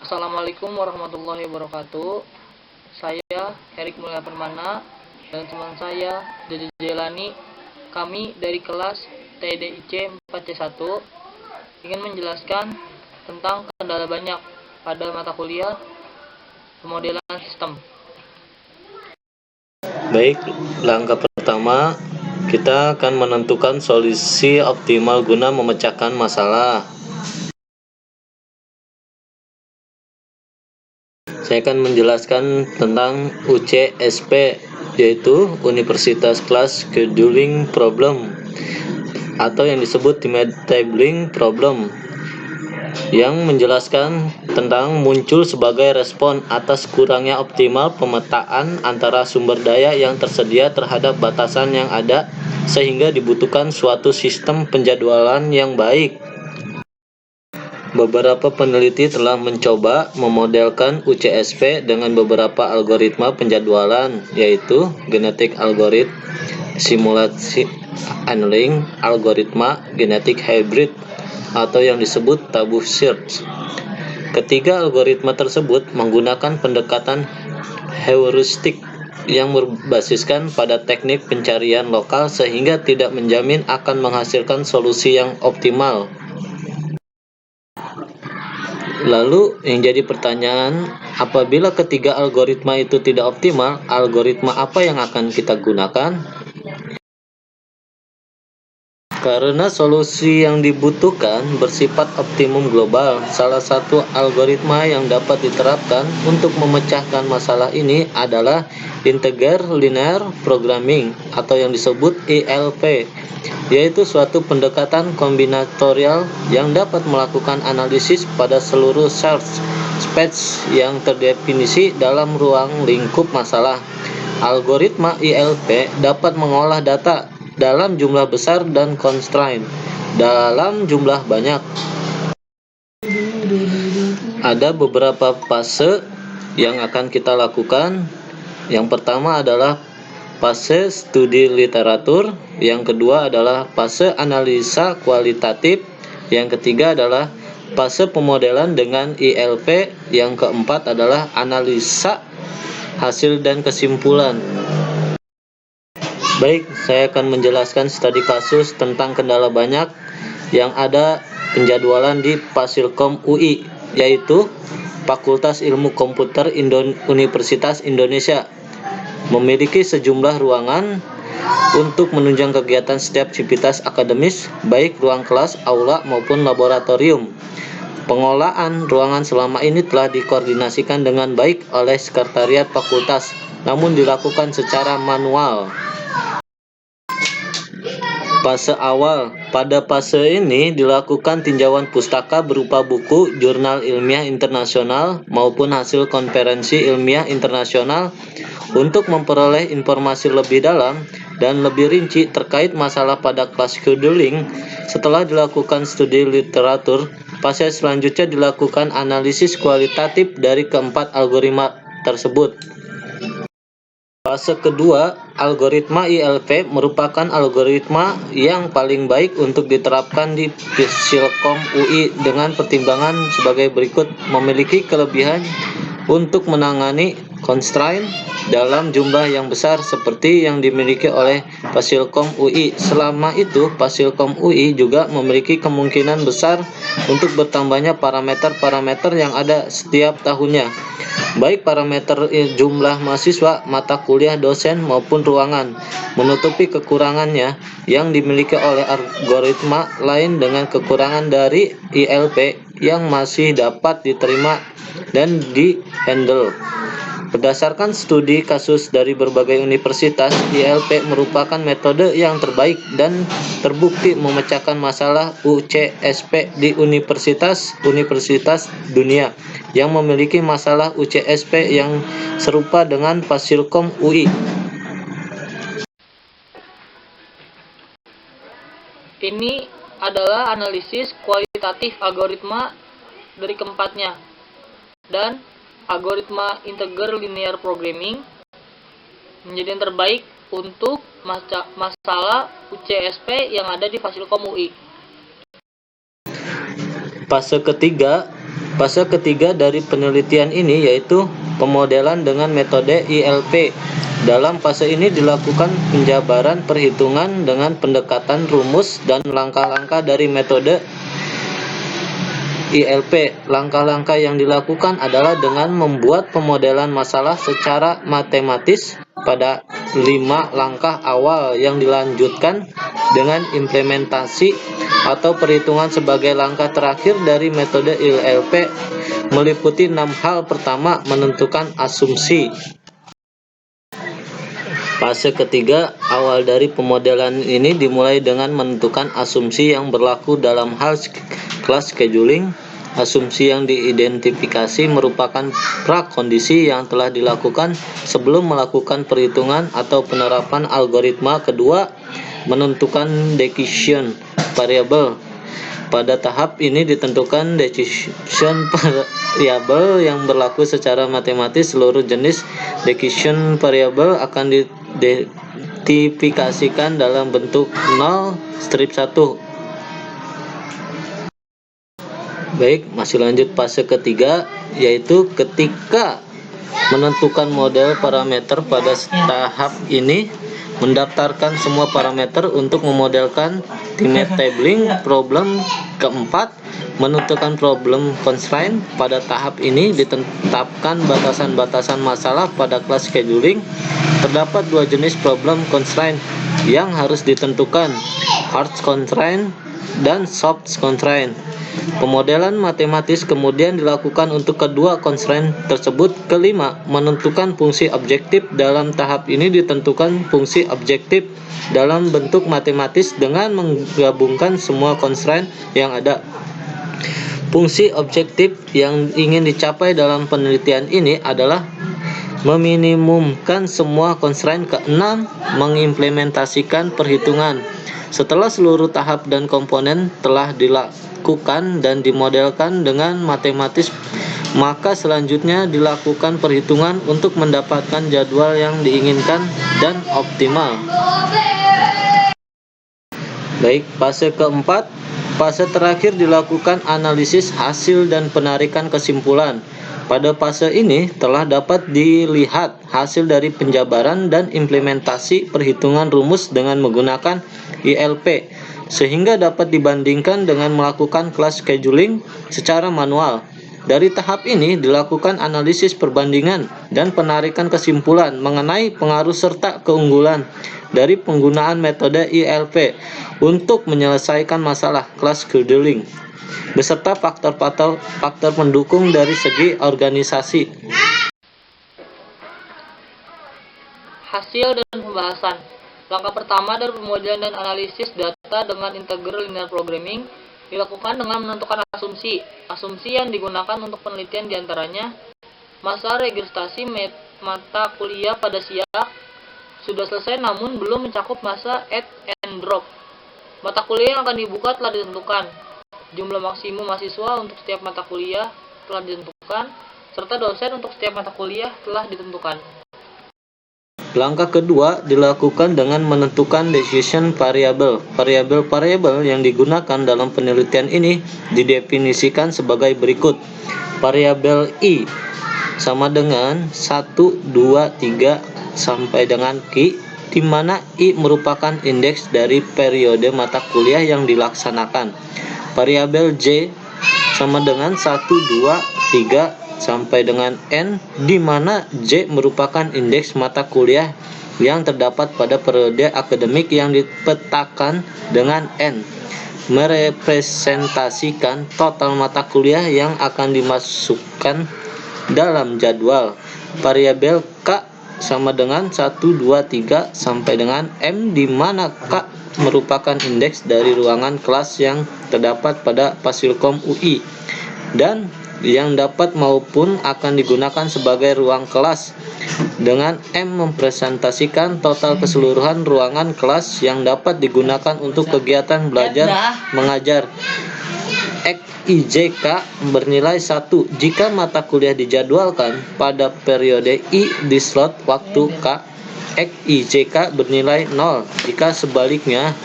Assalamualaikum warahmatullahi wabarakatuh. Saya Erik Mulya Permana dan teman saya Dede Jelani. Kami dari kelas TDIC 4C1 ingin menjelaskan tentang kendala banyak pada mata kuliah pemodelan sistem. Baik, langkah pertama kita akan menentukan solusi optimal guna memecahkan masalah. Saya akan menjelaskan tentang UCSP, yaitu Universitas Class Scheduling Problem atau yang disebut Timetabling Problem, yang menjelaskan tentang muncul sebagai respon atas kurangnya optimal pemetaan antara sumber daya yang tersedia terhadap batasan yang ada, sehingga dibutuhkan suatu sistem penjadwalan yang baik. Beberapa peneliti telah mencoba memodelkan UCSP dengan beberapa algoritma penjadwalan, yaitu genetic algorithm, simulasi annealing, algoritma genetic hybrid, atau yang disebut tabu search. Ketiga algoritma tersebut menggunakan pendekatan heuristik yang berbasiskan pada teknik pencarian lokal, sehingga tidak menjamin akan menghasilkan solusi yang optimal. Lalu yang jadi pertanyaan, apabila ketiga algoritma itu tidak optimal, algoritma apa yang akan kita gunakan? Karena solusi yang dibutuhkan bersifat optimum global, salah satu algoritma yang dapat diterapkan untuk memecahkan masalah ini adalah Integer Linear Programming atau yang disebut ILP, yaitu suatu pendekatan kombinatorial yang dapat melakukan analisis pada seluruh search space yang terdefinisi dalam ruang lingkup masalah. Algoritma ILP dapat mengolah data dalam jumlah besar dan constraint dalam jumlah banyak. Ada beberapa fase yang akan kita lakukan. Yang pertama adalah fase studi literatur, yang kedua adalah fase analisa kualitatif, yang ketiga adalah fase pemodelan dengan ILP, yang keempat adalah analisa hasil dan kesimpulan. Baik, saya akan menjelaskan studi kasus tentang kendala banyak yang ada penjadwalan di Fasilkom UI, yaitu Fakultas Ilmu Komputer Universitas Indonesia. Memiliki sejumlah ruangan untuk menunjang kegiatan setiap aktivitas akademis, baik ruang kelas, aula, maupun laboratorium. Pengelolaan ruangan selama ini telah dikoordinasikan dengan baik oleh sekretariat fakultas, namun dilakukan secara manual. Fase awal. Pada fase ini dilakukan tinjauan pustaka berupa buku, jurnal ilmiah internasional, maupun hasil konferensi ilmiah internasional untuk memperoleh informasi lebih dalam dan lebih rinci terkait masalah pada kelas scheduling. Setelah dilakukan studi literatur, fase selanjutnya dilakukan analisis kualitatif dari keempat algoritma tersebut. Fase kedua, algoritma ILP merupakan algoritma yang paling baik untuk diterapkan di Fasilkom UI dengan pertimbangan sebagai berikut: memiliki kelebihan untuk menangani constraint dalam jumlah yang besar seperti yang dimiliki oleh Fasilkom UI. Selama itu, Fasilkom UI juga memiliki kemungkinan besar untuk bertambahnya parameter-parameter yang ada setiap tahunnya, baik parameter jumlah mahasiswa, mata kuliah, dosen, maupun ruangan, menutupi kekurangannya yang dimiliki oleh algoritma lain dengan kekurangan dari ILP yang masih dapat diterima dan di-handle. Berdasarkan studi kasus dari berbagai universitas, ILP merupakan metode yang terbaik dan terbukti memecahkan masalah UCSP di universitas dunia yang memiliki masalah UCSP yang serupa dengan Fasilkom UI. Ini adalah analisis kualitatif algoritma dari keempatnya, dan algoritma Integer Linear Programming menjadi yang terbaik untuk masalah UCSP yang ada di Fasilkom UI. Fase ketiga Fase ketiga dari penelitian ini yaitu pemodelan dengan metode ILP. Dalam fase ini dilakukan penjabaran perhitungan dengan pendekatan rumus dan langkah-langkah dari metode ILP. Langkah-langkah yang dilakukan adalah dengan membuat pemodelan masalah secara matematis pada 5 langkah awal yang dilanjutkan dengan implementasi atau perhitungan sebagai langkah terakhir dari metode ILP meliputi 6 hal. Pertama, menentukan asumsi. Fase ketiga awal dari pemodelan ini dimulai dengan menentukan asumsi yang berlaku dalam hal kelas scheduling. Asumsi yang diidentifikasi merupakan prakondisi yang telah dilakukan sebelum melakukan perhitungan atau penerapan algoritma. Kedua, menentukan decision variable. Pada tahap ini ditentukan decision variable yang berlaku secara matematis. Seluruh jenis decision variable akan diidentifikasikan dalam bentuk 0 strip 1. Baik, masih lanjut fase ketiga, yaitu ketika menentukan model parameter. Pada tahap ini mendaftarkan semua parameter untuk memodelkan time tabling. Problem keempat, menentukan problem constraint. Pada tahap ini ditetapkan batasan-batasan masalah pada kelas scheduling. Terdapat 2 jenis problem constraint yang harus ditentukan, hard constraint dan soft constraint. Pemodelan matematis kemudian dilakukan untuk kedua constraint tersebut. Kelima, menentukan fungsi objektif. Dalam tahap ini ditentukan fungsi objektif dalam bentuk matematis dengan menggabungkan semua constraint yang ada. Fungsi objektif yang ingin dicapai dalam penelitian ini adalah meminimumkan semua constraint. Keenam, mengimplementasikan perhitungan. Setelah seluruh tahap dan komponen telah dilakukan dan dimodelkan dengan matematis, maka selanjutnya dilakukan perhitungan untuk mendapatkan jadwal yang diinginkan dan optimal. Baik, fase keempat. Fase terakhir dilakukan analisis hasil dan penarikan kesimpulan. Pada fase ini telah dapat dilihat hasil dari penjabaran dan implementasi perhitungan rumus dengan menggunakan ILP, sehingga dapat dibandingkan dengan melakukan kelas scheduling secara manual. Dari tahap ini dilakukan analisis perbandingan dan penarikan kesimpulan mengenai pengaruh serta keunggulan dari penggunaan metode ILP untuk menyelesaikan masalah kelas scheduling, beserta faktor-faktor pendukung dari segi organisasi. Hasil dan pembahasan. Langkah pertama dari pemodelan dan analisis data dengan integral linear programming dilakukan dengan menentukan asumsi. Asumsi yang digunakan untuk penelitian diantaranya masa registrasi mata kuliah pada siap sudah selesai namun belum mencakup masa add and drop. Mata kuliah yang akan dibuka telah ditentukan. Jumlah maksimum mahasiswa untuk setiap mata kuliah telah ditentukan, serta dosen untuk setiap mata kuliah telah ditentukan. Langkah kedua dilakukan dengan menentukan decision variable. Variabel-variabel yang digunakan dalam penelitian ini didefinisikan sebagai berikut. Variabel I sama dengan 1, 2, 3 sampai dengan Q, di mana I merupakan indeks dari periode mata kuliah yang dilaksanakan. Variabel J sama dengan 1, 2, 3 sampai dengan N, di mana J merupakan indeks mata kuliah yang terdapat pada periode akademik yang dipetakan dengan N, merepresentasikan total mata kuliah yang akan dimasukkan dalam jadwal. Variabel K sama dengan 1, 2, 3 sampai dengan M, di mana K merupakan indeks dari ruangan kelas yang terdapat pada Fasilkom UI dan yang dapat maupun akan digunakan sebagai ruang kelas, dengan M mempresentasikan total keseluruhan ruangan kelas yang dapat digunakan untuk kegiatan belajar mengajar. XIJK bernilai 1 jika mata kuliah dijadwalkan pada periode I di slot waktu K. XIJK bernilai 0 jika sebaliknya.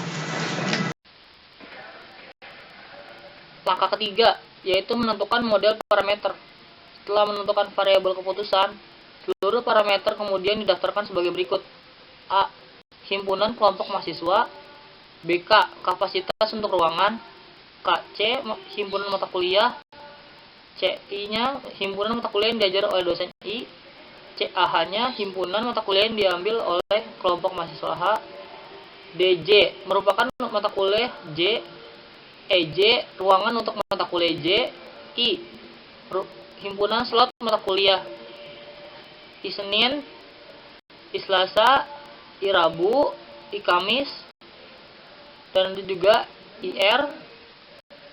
Langkah ketiga, yaitu menentukan model parameter. Setelah menentukan variabel keputusan, seluruh parameter kemudian didaftarkan sebagai berikut. A. Himpunan kelompok mahasiswa. BK. Kapasitas untuk ruangan. C. Himpunan mata kuliah. CI-nya himpunan mata kuliah yang diajar oleh dosen I. CAH-nya himpunan mata kuliah yang diambil oleh kelompok mahasiswa H. DJ merupakan mata kuliah J. EJ ruangan untuk mata kuliah J. I. Himpunan slot mata kuliah. I Senin, I Selasa, I Rabu, I Kamis, dan juga IR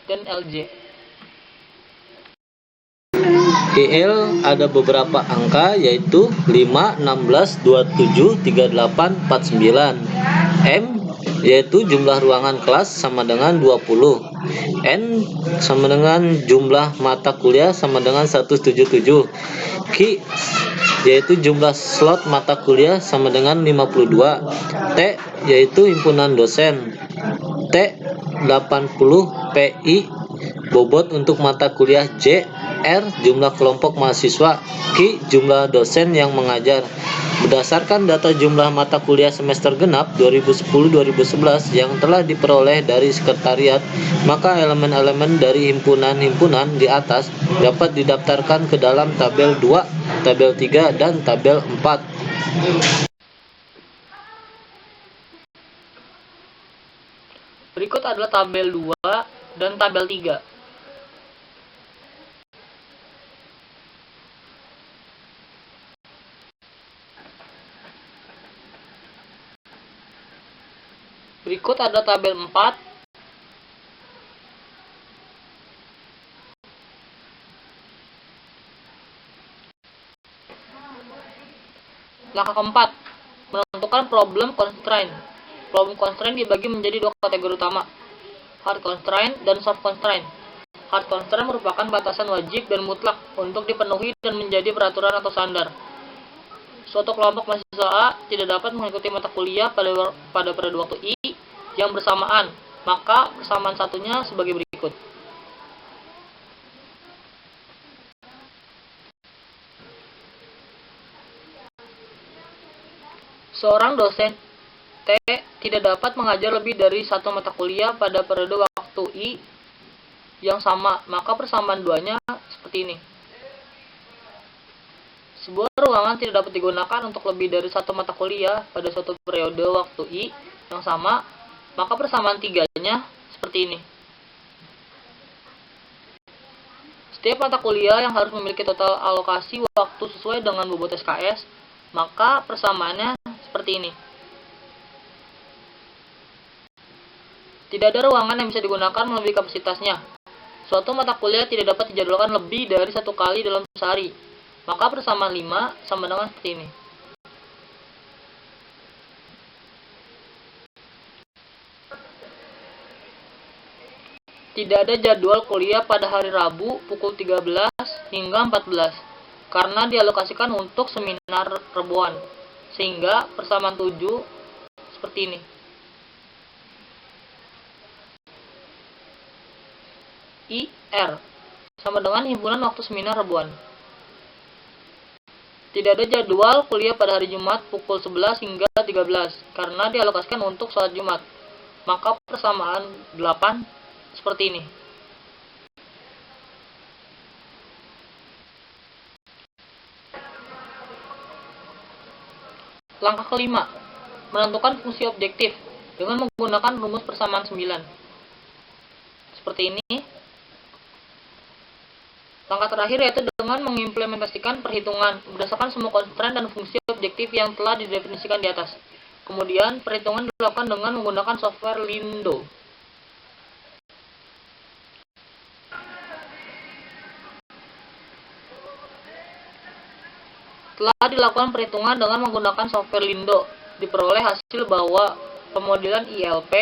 dan LJ. IL ada beberapa angka yaitu 5, 16, 27, 38, 49. M yaitu jumlah ruangan kelas sama dengan 20. N sama dengan jumlah mata kuliah sama dengan 177. Q yaitu jumlah slot mata kuliah sama dengan 52. T yaitu himpunan dosen. T 80 PI bobot untuk mata kuliah J. R jumlah kelompok mahasiswa. Q jumlah dosen yang mengajar. Berdasarkan data jumlah mata kuliah semester genap 2010-2011 yang telah diperoleh dari sekretariat, maka elemen-elemen dari himpunan-himpunan di atas dapat didaftarkan ke dalam tabel 2, tabel 3, dan tabel 4. Berikut adalah tabel 2 dan tabel 3. Berikut ada tabel 4. Langkah keempat, menentukan problem constraint. Problem constraint dibagi menjadi dua kategori utama, hard constraint dan soft constraint. Hard constraint merupakan batasan wajib dan mutlak untuk dipenuhi dan menjadi peraturan atau standar. Suatu kelompok mahasiswa A tidak dapat mengikuti mata kuliah pada periode waktu I yang bersamaan, maka persamaan satunya sebagai berikut. Seorang dosen T tidak dapat mengajar lebih dari satu mata kuliah pada periode waktu I yang sama, maka persamaan duanya seperti ini. Sebuah ruangan tidak dapat digunakan untuk lebih dari satu mata kuliah pada suatu periode waktu I yang sama, maka persamaan tiganya seperti ini. Setiap mata kuliah yang harus memiliki total alokasi waktu sesuai dengan bobot SKS, maka persamaannya seperti ini. Tidak ada ruangan yang bisa digunakan melebihi kapasitasnya. Suatu mata kuliah tidak dapat dijadwalkan lebih dari satu kali dalam sehari, maka persamaan 5 sama dengan seperti ini. Tidak ada jadwal kuliah pada hari Rabu pukul 13 hingga 14 karena dialokasikan untuk seminar Rebuan, sehingga persamaan 7 seperti ini. IR sama dengan himpunan waktu seminar Rebuan. Tidak ada jadwal kuliah pada hari Jumat pukul 11 hingga 13 karena dialokasikan untuk sholat Jumat, maka persamaan 8 seperti ini. Langkah kelima, menentukan fungsi objektif dengan menggunakan rumus persamaan 9. Seperti ini. Langkah terakhir yaitu dengan mengimplementasikan perhitungan berdasarkan semua constraint dan fungsi objektif yang telah didefinisikan di atas. Kemudian, perhitungan dilakukan dengan menggunakan software Lindo. Setelah dilakukan perhitungan dengan menggunakan software Lindo, diperoleh hasil bahwa pemodelan ILP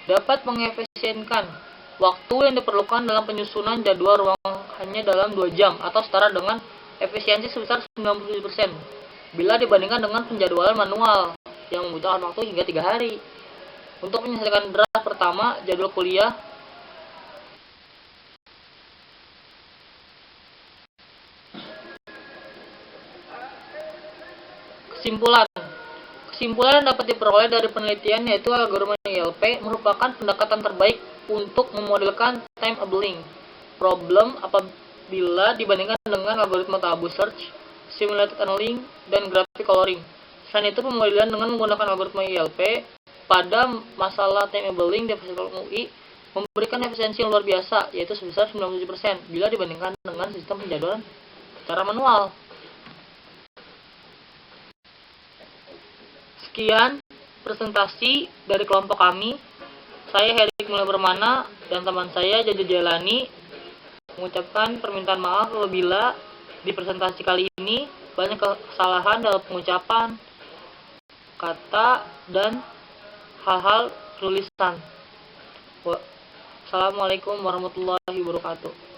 dapat mengefisienkan waktu yang diperlukan dalam penyusunan jadwal ruang hanya dalam 2 jam atau setara dengan efisiensi sebesar 97% bila dibandingkan dengan penjadwalan manual yang membutuhkan waktu hingga 3 hari. Untuk menyelesaikan draft pertama jadwal kuliah, Kesimpulan. Kesimpulan yang dapat diperoleh dari penelitian yaitu algoritma ILP merupakan pendekatan terbaik untuk memodelkan time-labeling problem apabila dibandingkan dengan algoritma tabu search, simulated annealing, dan graphic coloring. Selain itu, pemodelan dengan menggunakan algoritma ILP pada masalah time-labeling di Fakultas UI memberikan efisiensi yang luar biasa, yaitu sebesar 97% bila dibandingkan dengan sistem penjadwalan secara manual. Sekian presentasi dari kelompok kami. Saya Herik Mulya Permana dan teman saya Jaja Jelani mengucapkan permintaan maaf apabila di presentasi kali ini banyak kesalahan dalam pengucapan kata dan hal-hal tulisan. Assalamualaikum warahmatullahi wabarakatuh.